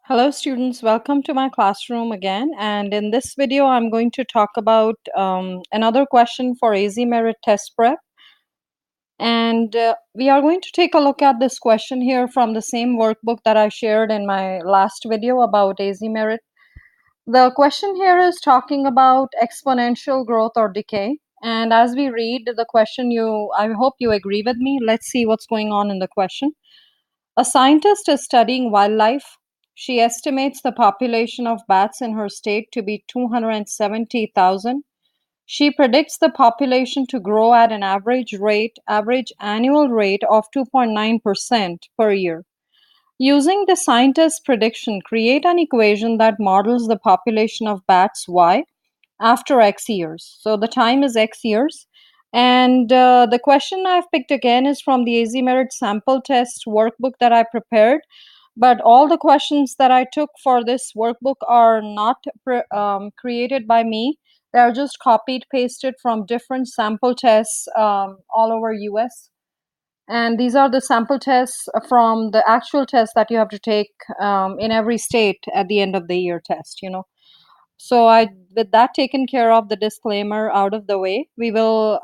Hello students, welcome to my classroom again, and in this video I'm going to talk about another question for AZMerit test prep, and we are going to take a look at this question here from the same workbook that I shared in my last video about AZMerit. The question here is talking about exponential growth or decay, and as we read the question, I hope you agree with me. Let's see what's going on in the question. A scientist is studying wildlife. She estimates the population of bats in her state to be 270,000. She predicts the population to grow at an average annual rate of 2.9% per year. Using the scientist's prediction, create an equation that models the population of bats Y after X years. So the time is X years. And the question I've picked again is from the AZMerit sample test workbook that I prepared. But all the questions that I took for this workbook are not created by me. They're just copied, pasted from different sample tests all over US. And these are the sample tests from the actual test that you have to take in every state at the end of the year test. So with that taken care of, the disclaimer out of the way, we will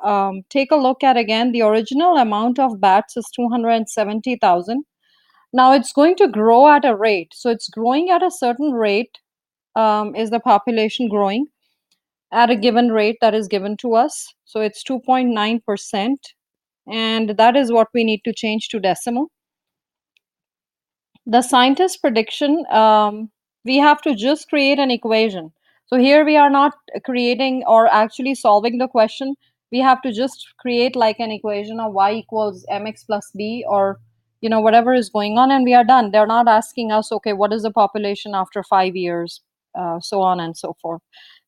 take a look at again the original amount of bats is 270,000. Now it's going to grow at a rate. So it's growing at a certain rate. Is the population growing at a given rate that is given to us? So it's 2.9%. And that is what we need to change to decimal. The scientist's prediction, we have to just create an equation. So here we are not creating or actually solving the question. We have to just create like an equation of y equals mx plus b, or whatever is going on, and we are done. They're not asking us, okay, what is the population after 5 years, so on and so forth.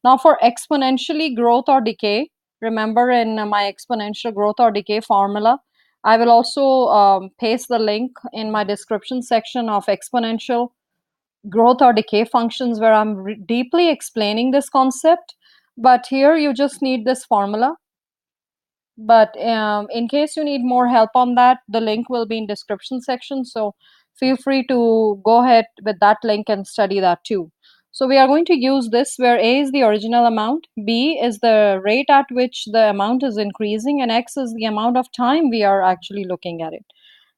Now for exponentially growth or decay, remember in my exponential growth or decay formula, I will also paste the link in my description section of exponential growth or decay functions, where I'm deeply explaining this concept. But here you just need this formula. But in case you need more help on that, the link will be in description section. So feel free to go ahead with that link and study that too. So we are going to use this, where A is the original amount, B is the rate at which the amount is increasing, and X is the amount of time we are actually looking at it.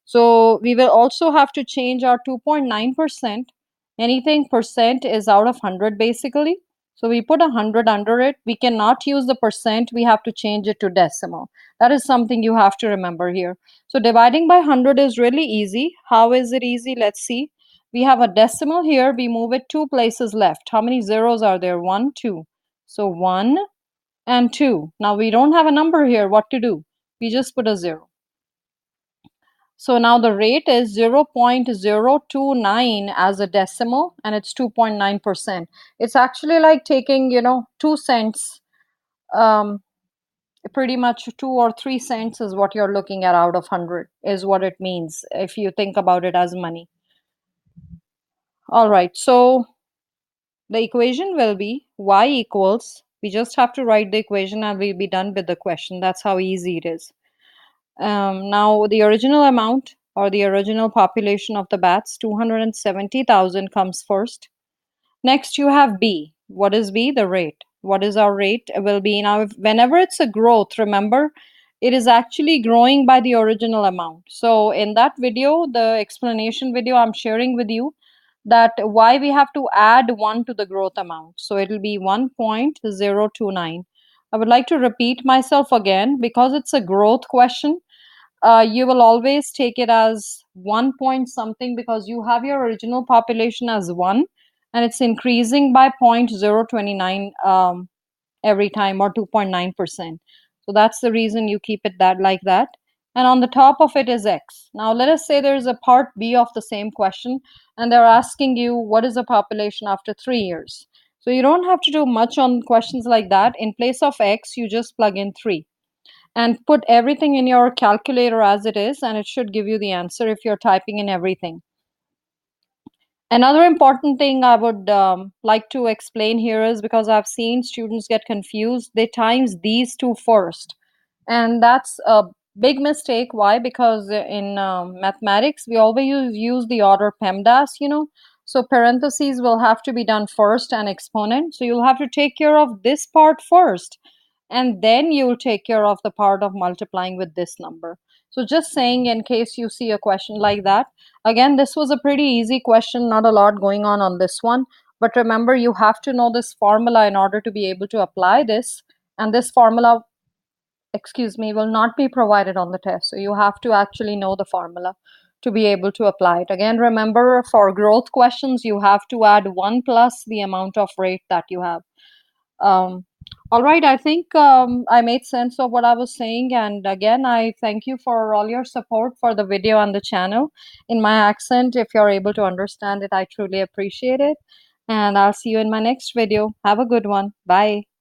So we will also have to change our 2.9%. Anything percent is out of 100 basically. So we put 100 under it. We cannot use the percent. We have to change it to decimal. That is something you have to remember here. So dividing by 100 is really easy. How is it easy? Let's see. We have a decimal here. We move it 2 places left. How many zeros are there? 1, 2. So 1 and 2. Now we don't have a number here. What to do? We just put a 0. So now the rate is 0.029 as a decimal, and it's 2.9%. It's actually like taking, 2 cents. Pretty much 2 or 3 cents is what you're looking at out of 100, is what it means if you think about it as money. All right, so the equation will be y equals, we just have to write the equation and we'll be done with the question. That's how easy it is. Now the original amount, or the original population of the bats, 270,000, comes first. Next you have B. What is B? The rate. What is our rate? It will be, now whenever it's a growth, remember it is actually growing by the original amount. So in that video, the explanation video, I'm sharing with you that why we have to add 1 to the growth amount. So it will be 1.029. I would like to repeat myself again, because it's a growth question. You will always take it as 1 point something, because you have your original population as 1 and it's increasing by 0.029 every time, or 2.9%. So that's the reason you keep it that like that. And on the top of it is X. Now let us say there's a part B of the same question, and they're asking you what is the population after 3 years. So you don't have to do much on questions like that. In place of X, you just plug in 3 and put everything in your calculator as it is, and it should give you the answer if you're typing in everything. Another important thing I would like to explain here is, because I've seen students get confused, they times these two first. And that's a big mistake. Why? Because in mathematics, we always use the order PEMDAS, So parentheses will have to be done first and exponent. So you'll have to take care of this part first, and then you'll take care of the part of multiplying with this number. So just saying in case you see a question like that. Again, this was a pretty easy question, not a lot going on this one. But remember, you have to know this formula in order to be able to apply this. And this formula, excuse me, will not be provided on the test. So you have to actually know the formula to be able to apply it. Again, remember, for growth questions, you have to add 1 plus the amount of rate that you have. Um, all right, I think I made sense of what I was saying. And again, I thank you for all your support for the video and the channel. In my accent, if you're able to understand it, I truly appreciate it. And I'll see you in my next video. Have a good one. Bye.